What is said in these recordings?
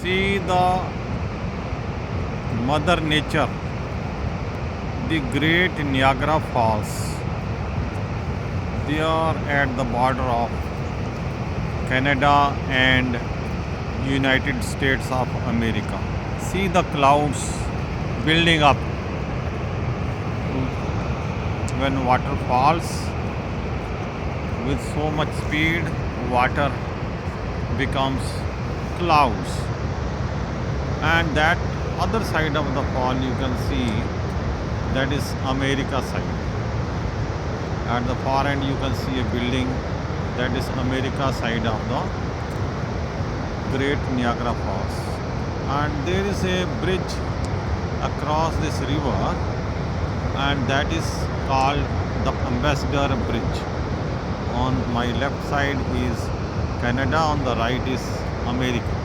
See the Mother Nature, the great Niagara Falls. They are at the border of Canada and United States of America. See the clouds building up when water falls with so much speed, water becomes clouds. And that other side of the fall you can see, that is America side. At the far end you can see a building, that is America side of the great Niagara Falls. And there is a bridge across this river, and that is called the Ambassador Bridge. On my left side is Canada, on the right is America,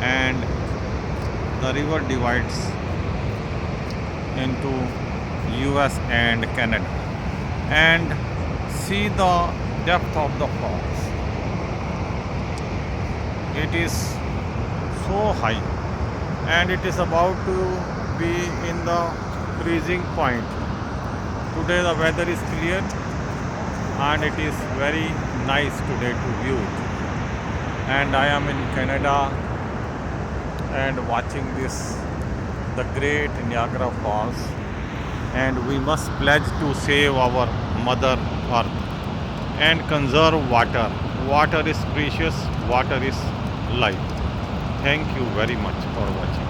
and the river divides into US and Canada. And see the depth of the falls. It is so high, and it is about to be in the freezing point. Today the weather is clear and it is very nice today to view it. And I am in Canada and watching this, the great Niagara Falls. And we must pledge to save our Mother Earth and conserve water. Water is precious, water is life. Thank you very much for watching.